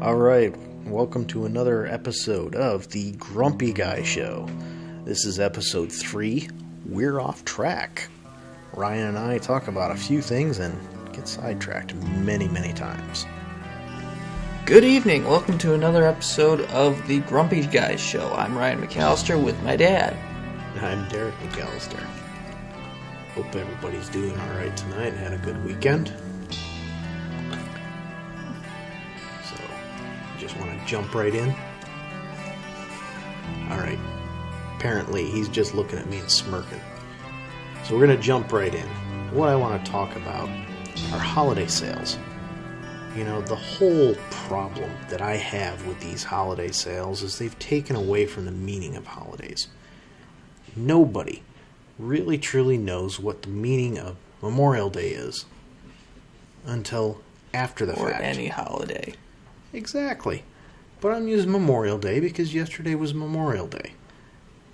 Alright, welcome to another episode of the Grumpy Guy Show. This is episode 3, We're Off Track. Ryan and I talk about a few things and get sidetracked many, many times. Good evening, welcome to another episode of the Grumpy Guy Show. I'm Ryan McAllister with my dad. I'm Derek McAllister. Hope everybody's doing alright tonight and had a good weekend. Just want to jump right in. Alright. Apparently, he's just looking at me and smirking. So we're going to jump right in. What I want to talk about are holiday sales. You know, the whole problem that I have with these holiday sales is they've taken away from the meaning of holidays. Nobody really truly knows what the meaning of Memorial Day is until after the fact. Or any holiday. Exactly. But I'm using Memorial Day because yesterday was Memorial Day.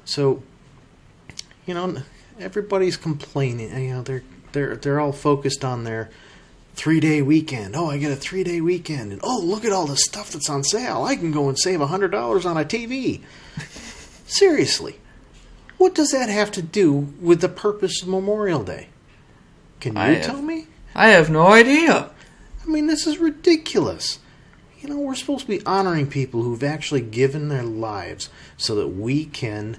So, you know, everybody's complaining. You know, they're all focused on their 3-day weekend. Oh, I get a 3-day weekend. And oh, look at all the stuff that's on sale. I can go and save $100 on a TV. Seriously. What does that have to do with the purpose of Memorial Day? Can you tell me? I have no idea. I mean, this is ridiculous. You know, we're supposed to be honoring people who've actually given their lives so that we can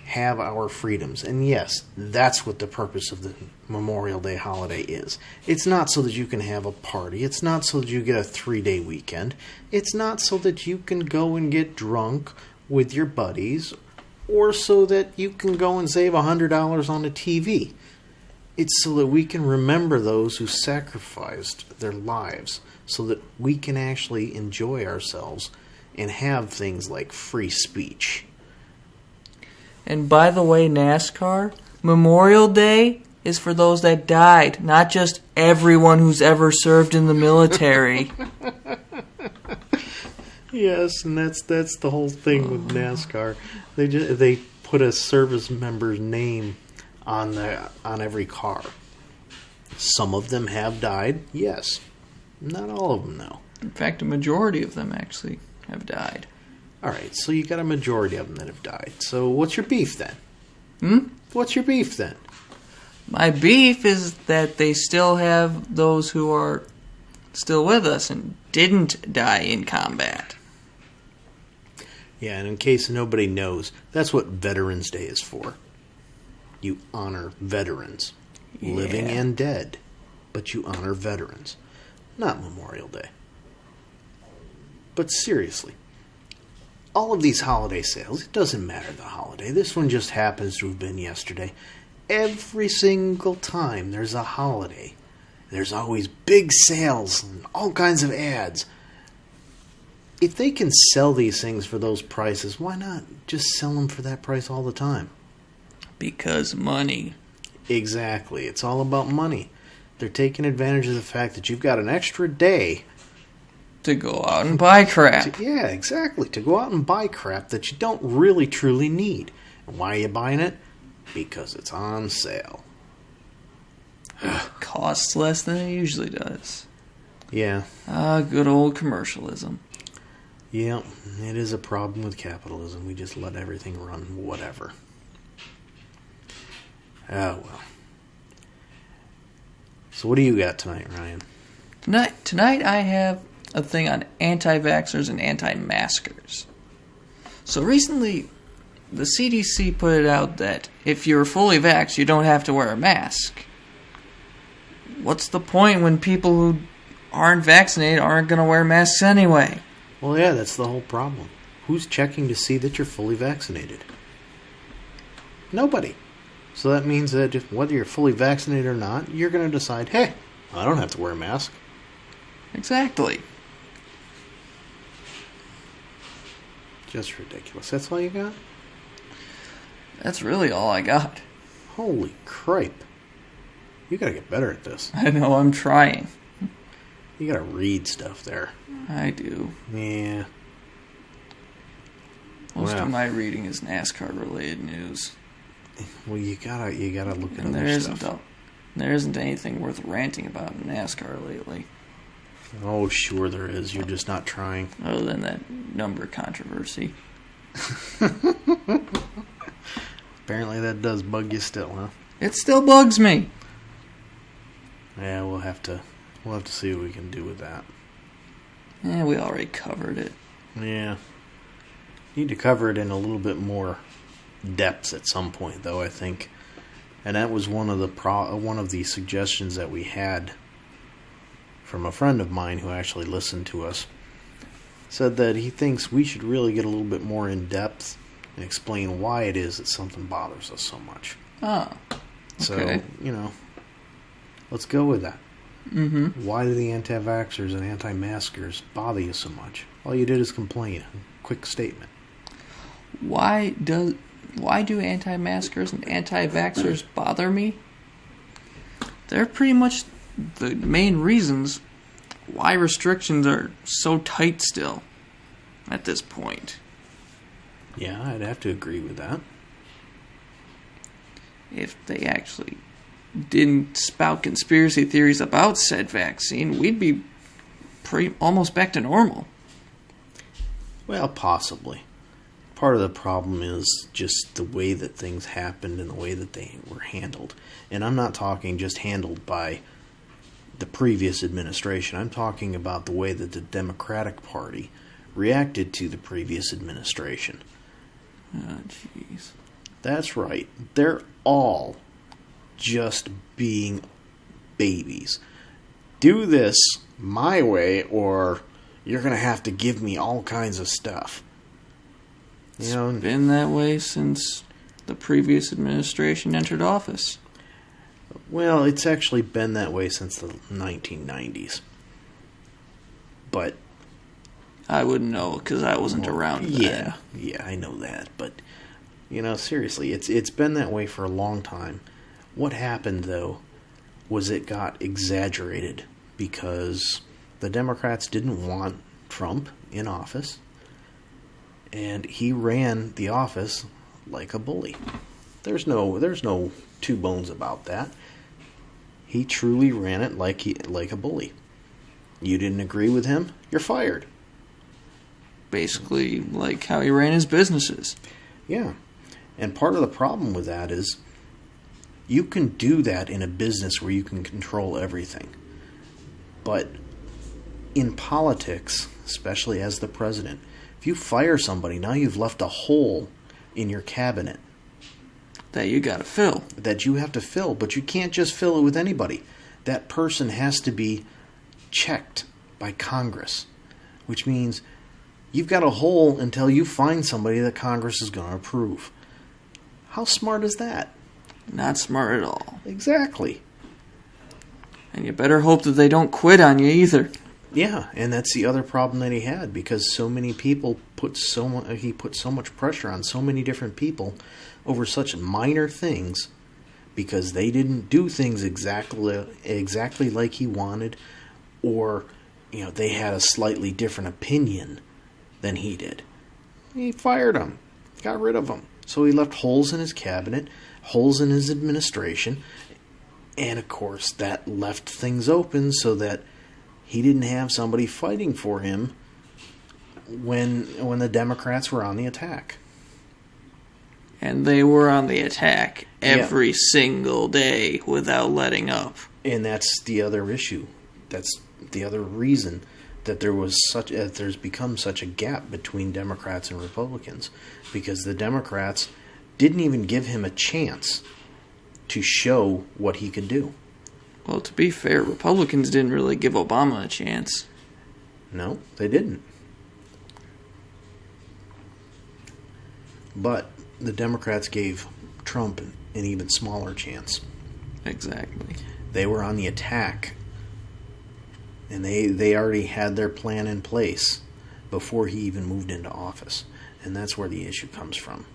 have our freedoms. And yes, that's what the purpose of the Memorial Day holiday is. It's not so that you can have a party. It's not so that you get a 3-day weekend. It's not so that you can go and get drunk with your buddies or so that you can go and save $100 on a TV. It's so that we can remember those who sacrificed their lives so that we can actually enjoy ourselves and have things like free speech. And by the way, NASCAR, Memorial Day is for those that died, not just everyone who's ever served in the military. Yes, and that's the whole thing with NASCAR. They put a service member's name on every car. Some of them have died, yes. Not all of them, though. In fact, a majority of them actually have died. Alright, so you got a majority of them that have died. So what's your beef then? What's your beef then? My beef is that they still have those who are still with us and didn't die in combat. Yeah, and in case nobody knows, that's what Veterans Day is for. You honor veterans, living and dead, but you honor veterans. Not Memorial Day. But seriously, all of these holiday sales, it doesn't matter the holiday. This one just happens to have been yesterday. Every single time there's a holiday, there's always big sales and all kinds of ads. If they can sell these things for those prices, why not just sell them for that price all the time? Because money. Exactly. It's all about money. They're taking advantage of the fact that you've got an extra day to go out and buy crap. Yeah, exactly. To go out and buy crap that you don't really truly need. And why are you buying it? Because it's on sale. It costs less than it usually does. Yeah. Good old commercialism. Yeah, it is a problem with capitalism. We just let everything run whatever. Oh, well. So what do you got tonight, Ryan? Tonight I have a thing on anti-vaxxers and anti-maskers. So recently, the CDC put it out that if you're fully vaxxed, you don't have to wear a mask. What's the point when people who aren't vaccinated aren't going to wear masks anyway? Well, yeah, that's the whole problem. Who's checking to see that you're fully vaccinated? Nobody. So that means that whether you're fully vaccinated or not, you're going to decide, hey, I don't have to wear a mask. Exactly. Just ridiculous. That's all you got? That's really all I got. Holy cripe. You got to get better at this. I know, I'm trying. You got to read stuff there. I do. Yeah. Most of my reading is NASCAR-related news. Well, you gotta look at And other stuff. There isn't anything worth ranting about in NASCAR lately. Oh, sure there is. You're just not trying. Other than that number controversy. Apparently that does bug you still, huh? It still bugs me. Yeah, we'll have to see what we can do with that. Yeah, we already covered it. Yeah. Need to cover it in a little bit more depth at some point, though, I think. And that was one of the suggestions that we had from a friend of mine who actually listened to us. Said that he thinks we should really get a little bit more in depth and explain why it is that something bothers us so much. Oh, okay. So, let's go with that. Mm-hmm. Why do the anti-vaxxers and anti-maskers bother you so much? All you did is complain. Quick statement. Why do anti-maskers and anti-vaxxers bother me? They're pretty much the main reasons why restrictions are so tight still at this point. Yeah, I'd have to agree with that. If they actually didn't spout conspiracy theories about said vaccine, we'd be almost back to normal. Well, possibly. Part of the problem is just the way that things happened and the way that they were handled. And I'm not talking just handled by the previous administration. I'm talking about the way that the Democratic Party reacted to the previous administration. Oh, jeez. That's right. They're all just being babies. Do this my way or you're going to have to give me all kinds of stuff. It's been that way since the previous administration entered office. Well, it's actually been that way since the 1990s. But I wouldn't know because I wasn't around then. Yeah, I know that. But, seriously, it's been that way for a long time. What happened, though, was it got exaggerated because the Democrats didn't want Trump in office. And he ran the office like a bully. There's no two bones about that. He truly ran it like a bully. You didn't agree with him, you're fired. Basically, like how he ran his businesses. Yeah. And part of the problem with that is you can do that in a business where you can control everything. But in politics, especially as the president, if you fire somebody, now you've left a hole in your cabinet. That you gotta fill. That you have to fill, but you can't just fill it with anybody. That person has to be checked by Congress, which means you've got a hole until you find somebody that Congress is going to approve. How smart is that? Not smart at all. Exactly. And you better hope that they don't quit on you either. Yeah, and that's the other problem that he had, because so many people he put so much pressure on so many different people over such minor things because they didn't do things exactly like he wanted, or they had a slightly different opinion than he did. He fired them, got rid of them. So he left holes in his cabinet, holes in his administration, and of course that left things open so that he didn't have somebody fighting for him when the Democrats were on the attack. And they were on the attack every single day without letting up. And that's the other issue. That's the other reason that there's become such a gap between Democrats and Republicans, because the Democrats didn't even give him a chance to show what he could do. Well, to be fair, Republicans didn't really give Obama a chance. No, they didn't. But the Democrats gave Trump an even smaller chance. Exactly. They were on the attack. And they already had their plan in place before he even moved into office. And that's where the issue comes from.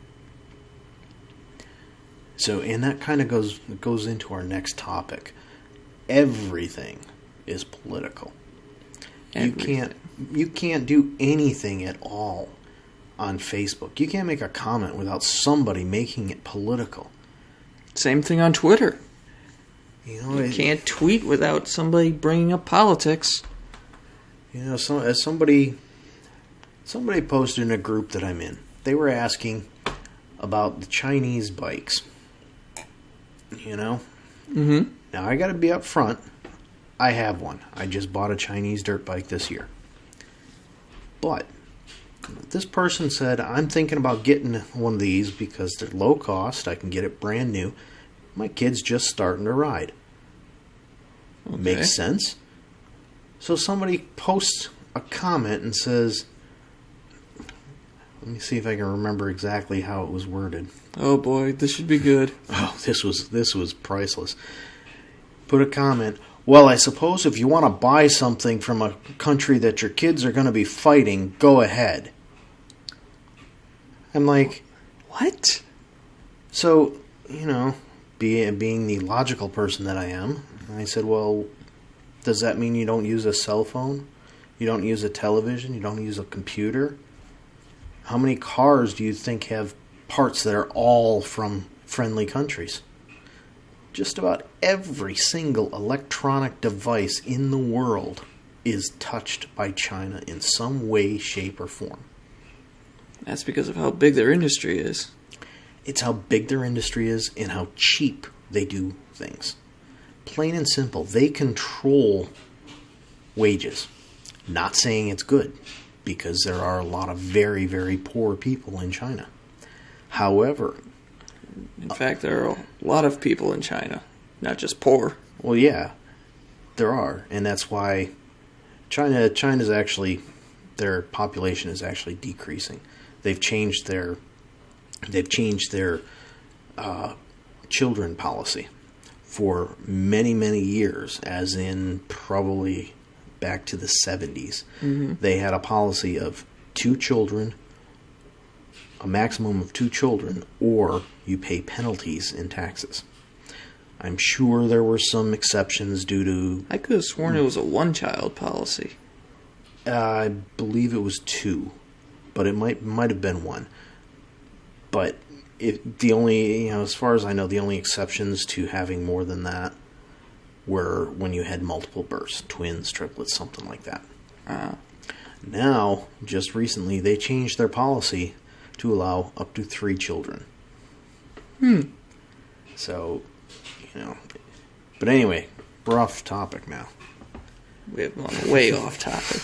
So, and that kind of goes into our next topic. Everything is political. Everything. You can't do anything at all on Facebook. You can't make a comment without somebody making it political. Same thing on Twitter. You can't tweet without somebody bringing up politics. You know, so as somebody posted in a group that I'm in, they were asking about the Chinese bikes. You know? Mm-hmm. Now, I got to be up front. I have one. I just bought a Chinese dirt bike this year. But this person said, I'm thinking about getting one of these because they're low cost. I can get it brand new. My kid's just starting to ride. Okay. Makes sense. So somebody posts a comment and says, let me see if I can remember exactly how it was worded. Oh boy, this should be good. Oh, this was priceless. Put a comment, well, I suppose if you want to buy something from a country that your kids are going to be fighting, go ahead. I'm like, what? So, you know, being the logical person that I am, I said, well, does that mean you don't use a cell phone? You don't use a television? You don't use a computer? How many cars do you think have parts that are all from friendly countries? Just about every single electronic device in the world is touched by China in some way, shape, or form. That's because of how big their industry is. It's how big their industry is and how cheap they do things. Plain and simple, they control wages. Not saying it's good, because there are a lot of very, very poor people in China. However, in fact, there are a lot of people in China, not just poor. Well, yeah, there are, and that's why China's actually, their population is actually decreasing. They've changed their children policy for many, many years, as in probably back to the 70s. Mm-hmm. They had a policy of 2 children, a maximum of 2 children, or you pay penalties in taxes. I'm sure there were some exceptions due to... I could have sworn it was a one-child policy. I believe it was 2, but it might have been 1. But as far as I know, the only exceptions to having more than that were when you had multiple births, twins, triplets, something like that. Now, just recently, they changed their policy to allow up to 3 children. So, but anyway, we're off topic now. We've gone way off topic.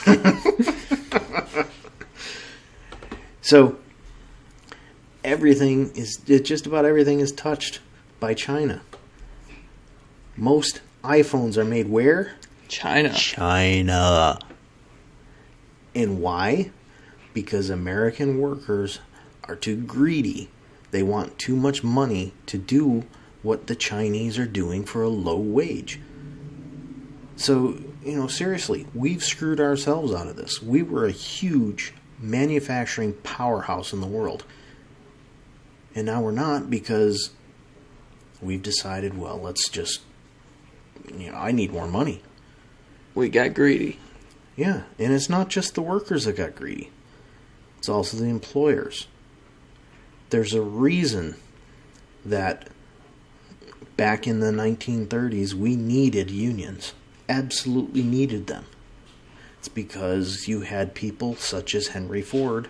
So, just about everything is touched by China. Most iPhones are made where? China. China. And why? Because American workers are too greedy. They want too much money to do what the Chinese are doing for a low wage. So, seriously, we've screwed ourselves out of this. We were a huge manufacturing powerhouse in the world. And now we're not, because we've decided, well, let's just, I need more money. We got greedy. Yeah, and it's not just the workers that got greedy. It's also the employers. There's a reason that back in the 1930s we needed unions. Absolutely needed them. It's because you had people such as Henry Ford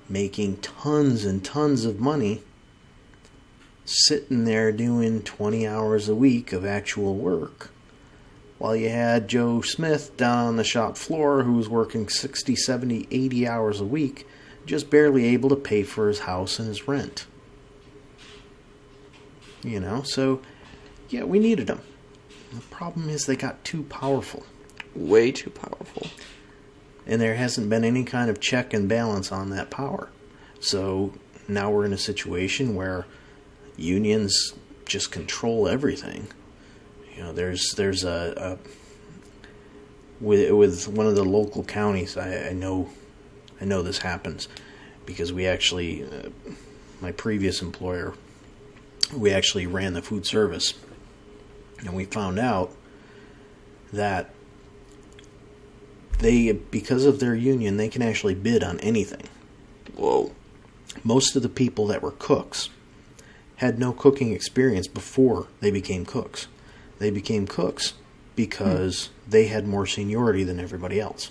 making tons and tons of money, sitting there doing 20 hours a week of actual work, while you had Joe Smith down on the shop floor who was working 60, 70, 80 hours a week, just barely able to pay for his house and his rent. So, yeah, we needed them. The problem is they got too powerful. Way too powerful. And there hasn't been any kind of check and balance on that power. So now we're in a situation where unions just control everything. There's with one of the local counties, I know this happens because we actually, my previous employer, we actually ran the food service, and we found out that because of their union, they can actually bid on anything. Whoa. Most of the people that were cooks had no cooking experience before they became cooks. They became cooks because they had more seniority than everybody else.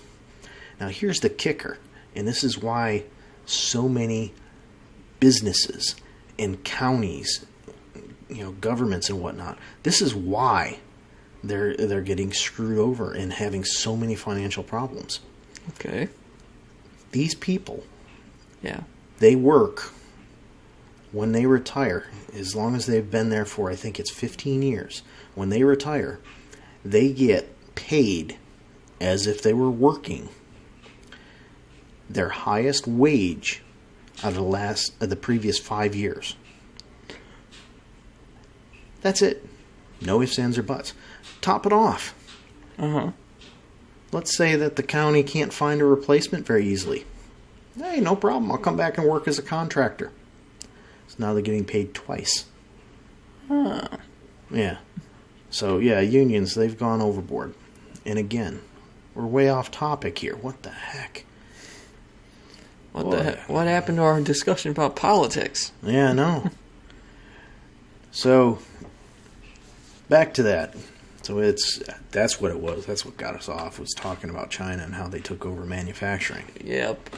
Now, here's the kicker, and this is why so many businesses and counties, governments and whatnot, this is why they're getting screwed over and having so many financial problems. Okay. These people, Yeah. they work when they retire, as long as they've been there for, I think it's 15 years. When they retire, they get paid as if they were working their highest wage out of the previous 5 years. That's it. No ifs, ands, or buts. Top it off. Uh-huh. Let's say that the county can't find a replacement very easily. Hey, no problem. I'll come back and work as a contractor. So now they're getting paid twice. Huh. Yeah. So, yeah, unions, they've gone overboard. And again, we're way off topic here. What the heck? What happened to our discussion about politics? Yeah, I know. So, back to that. So that's what it was. That's what got us off, was talking about China and how they took over manufacturing. Yep.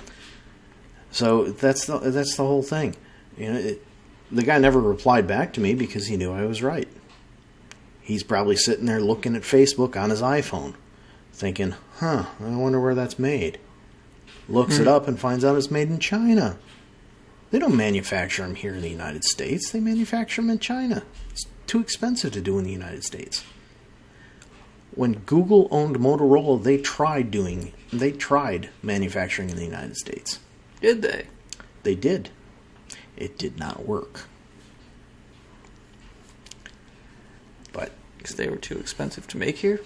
So that's the whole thing. The guy never replied back to me because he knew I was right. He's probably sitting there looking at Facebook on his iPhone, thinking, I wonder where that's made. Looks it up and finds out it's made in China. They don't manufacture them here in the United States. They manufacture them in China. It's too expensive to do in the United States. When Google owned Motorola, they tried manufacturing in the United States. Did they? They did. It did not work. But Because they were too expensive to make here?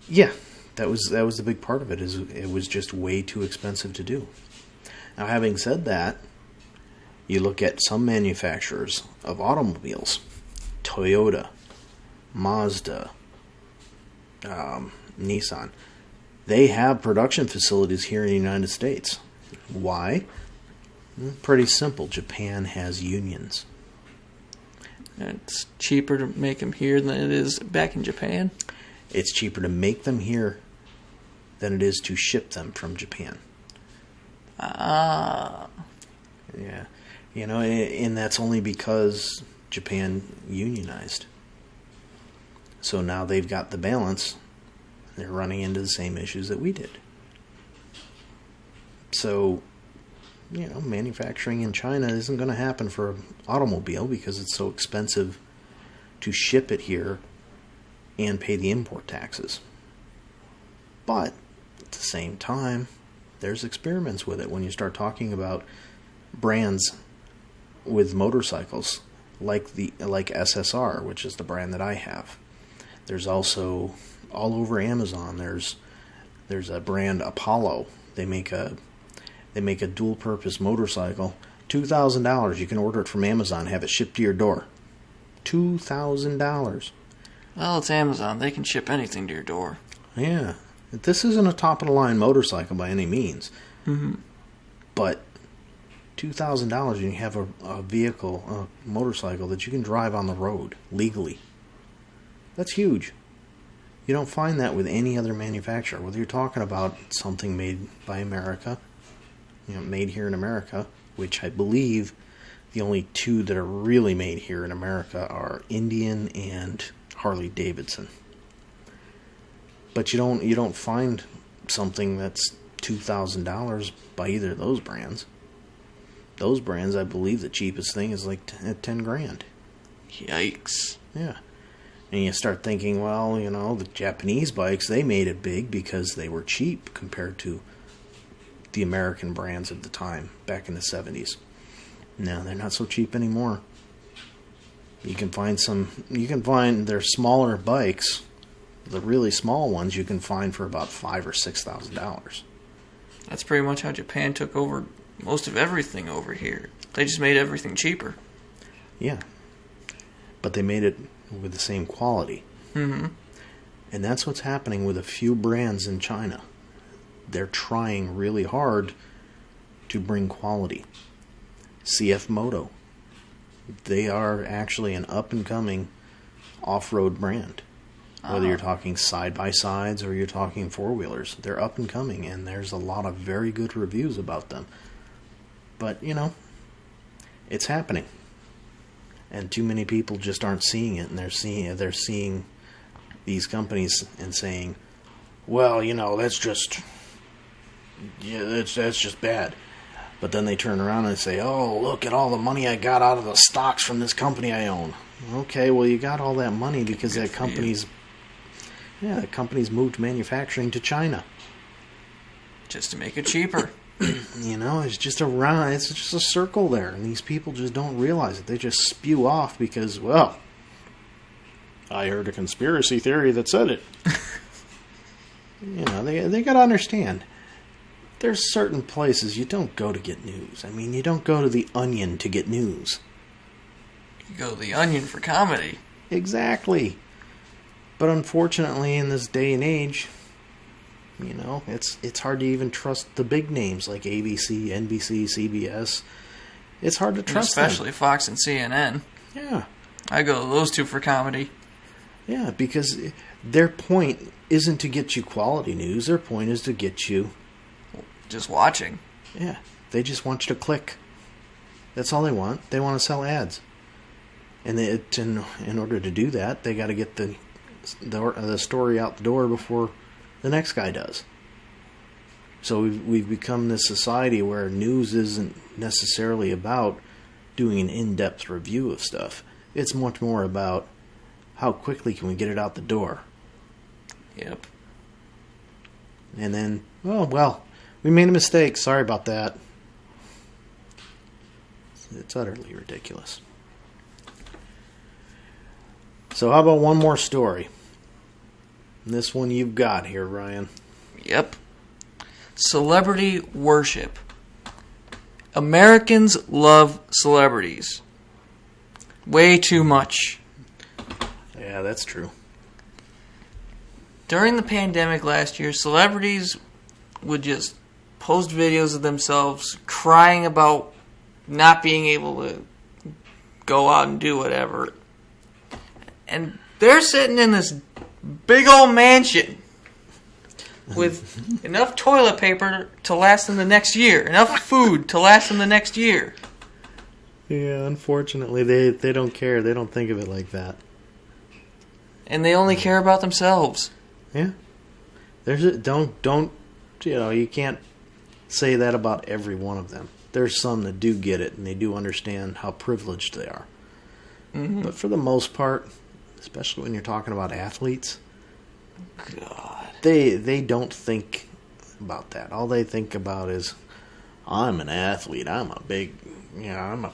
yeah, that was the big part of it. Is it was just way too expensive to do. Now, having said that, you look at some manufacturers of automobiles, Toyota, Mazda, Nissan. They have production facilities here in the United States. Why? Pretty simple. Japan has unions. And it's cheaper to make them here than it is back in Japan? It's cheaper to make them here than it is to ship them from Japan. Ah. Yeah. And that's only because Japan unionized. So now they've got the balance. They're running into the same issues that we did. So, manufacturing in China isn't going to happen for an automobile because it's so expensive to ship it here and pay the import taxes. But at the same time, there's experiments with it when you start talking about brands with motorcycles like SSR, which is the brand that I have. There's also all over Amazon. There's a brand, Apollo. They make a dual-purpose motorcycle. $2,000. You can order it from Amazon, have it shipped to your door. $2,000. Well, it's Amazon. They can ship anything to your door. Yeah, this isn't a top-of-the-line motorcycle by any means. Mm-hmm. But $2,000, and you have a vehicle, a motorcycle that you can drive on the road legally. That's huge. You don't find that with any other manufacturer. Whether you're talking about something made by America, made here in America, which I believe the only two that are really made here in America are Indian and Harley Davidson. But you don't find something that's $2,000 by either of those brands. Those brands, I believe the cheapest thing is like $10,000. Yikes. Yeah. And you start thinking, well, the Japanese bikes, they made it big because they were cheap compared to the American brands of the time, back in the 70s. Now, they're not so cheap anymore. You can find their smaller bikes, the really small ones, you can find for about $5,000 or $6,000. That's pretty much how Japan took over most of everything over here. They just made everything cheaper. Yeah. But they made it with the same quality. Mm-hmm. And that's what's happening with a few brands in China. They're trying really hard to bring quality. CF Moto. They are actually an up-and-coming off-road brand. Whether you're talking side-by-sides or you're talking four-wheelers. They're up and coming, and there's a lot of very good reviews about them. But, it's happening. And too many people just aren't seeing it, and they're seeing these companies and saying, well, that's just bad. But then they turn around and say, oh, look at all the money I got out of the stocks from this company I own. Okay, well, you got all that money because that company's moved manufacturing to China. Just to make it cheaper. It's just a circle there, and these people just don't realize it. They just spew off because, well, I heard a conspiracy theory that said it. They got to understand. There's certain places you don't go to get news. I mean, you don't go to the Onion to get news. You go to the Onion for comedy. Exactly. But unfortunately, in this day and age, it's hard to even trust the big names like ABC, NBC, CBS. It's hard to trust them. Especially Fox and CNN. Yeah. I go to those two for comedy. Yeah, because their point isn't to get you quality news. Their point is to get you... just watching. Yeah. They just want you to click. That's all they want. They want to sell ads. And in order to do that, they got to get the story out the door before the next guy does. So we've become this society where news isn't necessarily about doing an in-depth review of stuff. It's much more about how quickly can we get it out the door. Yep. And then, well, we made a mistake. Sorry about that. It's utterly ridiculous. So how about one more story? And this one you've got here, Ryan. Yep. Celebrity worship. Americans love celebrities. Way too much. Yeah, that's true. During the pandemic last year, celebrities would just post videos of themselves crying about not being able to go out and do whatever. And they're sitting in this big old mansion with enough toilet paper to last them the next year, enough food to last them the next year. Yeah, unfortunately, they don't care. They don't think of it like that. And they only care about themselves. Yeah. You can't say that about every one of them. There's some that do get it, and they do understand how privileged they are. Mm-hmm. But for the most part, especially when you're talking about athletes, God, they don't think about that. All they think about is, I'm an athlete. I'm a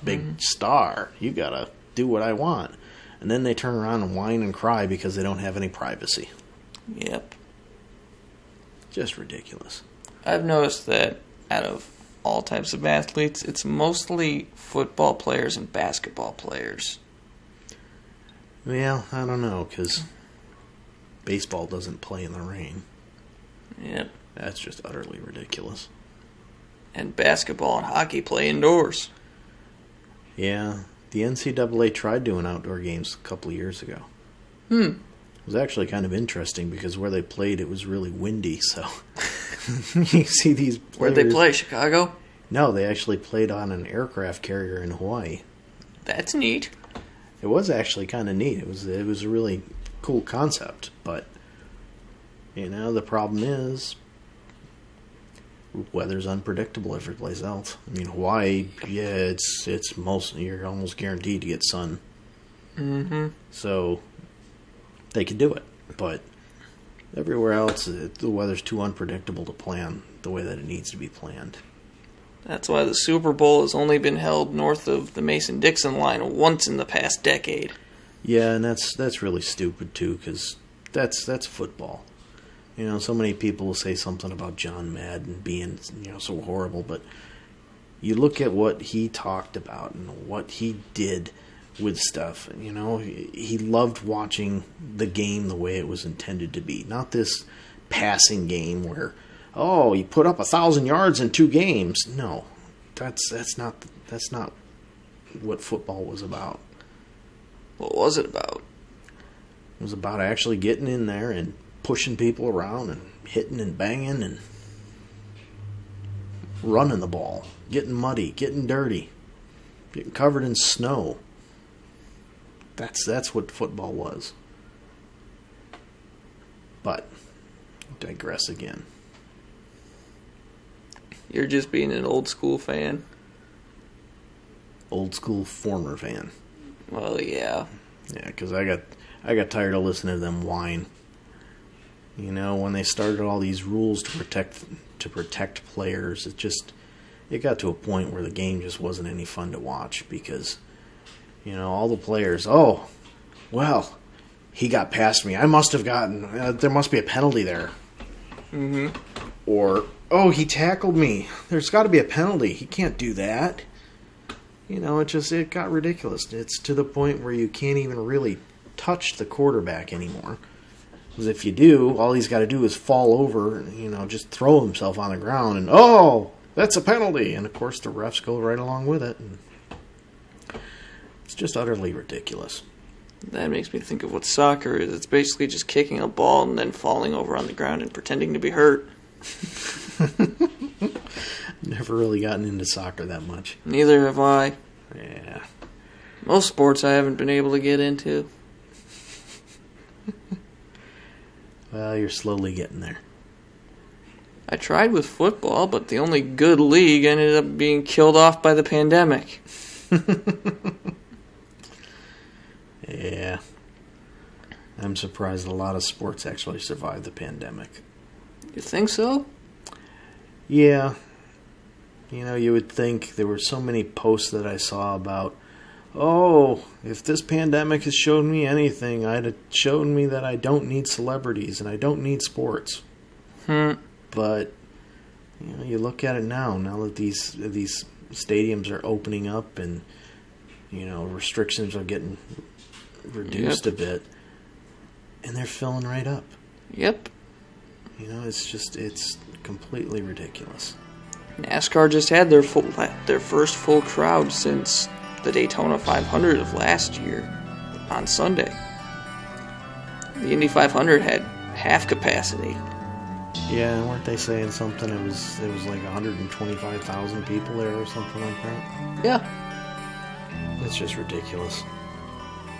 big star. You gotta do what I want. And then they turn around and whine and cry because they don't have any privacy. Yep. Just ridiculous. I've noticed that out of all types of athletes, it's mostly football players and basketball players. Well, I don't know, because baseball doesn't play in the rain. Yep. That's just utterly ridiculous. And basketball and hockey play indoors. Yeah, the NCAA tried doing outdoor games a couple of years ago. It was actually kind of interesting because where they played, it was really windy, so you see these players... Where'd they play, Chicago? No, they actually played on an aircraft carrier in Hawaii. That's neat. It was actually kind of neat. It was a really cool concept, but the problem is weather's unpredictable every place else. I mean, Hawaii, yeah, you're almost guaranteed to get sun. Mm-hmm. So they could do it, but everywhere else, the weather's too unpredictable to plan the way that it needs to be planned. That's why the Super Bowl has only been held north of the Mason-Dixon line once in the past decade. Yeah, and that's really stupid too, because that's football. So many people will say something about John Madden being so horrible, but you look at what he talked about and what he did with stuff. He loved watching the game the way it was intended to be, not this passing game where, he put up 1,000 yards in 2 games. No, that's not what football was about. What was it about? It was about actually getting in there and pushing people around and hitting and banging and running the ball, getting muddy, getting dirty, getting covered in snow. That's what football was. But, digress again. You're just being an old school fan. Old school former fan. Well, yeah. Yeah, because I got tired of listening to them whine. You know, when they started all these rules to protect players, it got to a point where the game just wasn't any fun to watch because, you know, all the players, oh, well, he got past me. I must have gotten, there must be a penalty there. Mm-hmm. Or, oh, he tackled me. There's got to be a penalty. He can't do that. You know, it got ridiculous. It's to the point where you can't even really touch the quarterback anymore. Because if you do, all he's got to do is fall over, you know, just throw himself on the ground, and, oh, that's a penalty. And, of course, the refs go right along with it. And it's just utterly ridiculous. That makes me think of what soccer is. It's basically just kicking a ball and then falling over on the ground and pretending to be hurt. Never really gotten into soccer that much. Neither have I. Yeah. Most sports I haven't been able to get into. Well, you're slowly getting there. I tried with football, but the only good league ended up being killed off by the pandemic. Yeah. I'm surprised a lot of sports actually survived the pandemic. You think so? Yeah. You know, you would think there were so many posts that I saw about, oh, if this pandemic has shown me anything, it showed me that I don't need celebrities and I don't need sports. But, you know, you look at it now that these stadiums are opening up and, you know, restrictions are getting reduced a bit, and they're filling right up. Yep. You know, it's completely ridiculous. NASCAR just had their first full crowd since the Daytona 500 of last year on Sunday. The Indy 500 had half capacity. Yeah, weren't they saying something? It was like 125,000 people there or something like that. Yeah. It's just ridiculous.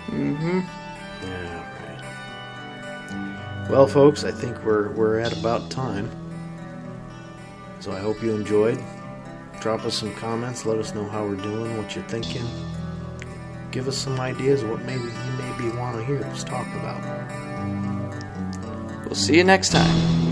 Mm-hmm. Yeah, right. Well, folks, I think we're at about time. So I hope you enjoyed. Drop us some comments. Let us know how we're doing, what you're thinking. Give us some ideas of what maybe you want to hear us talk about. We'll see you next time.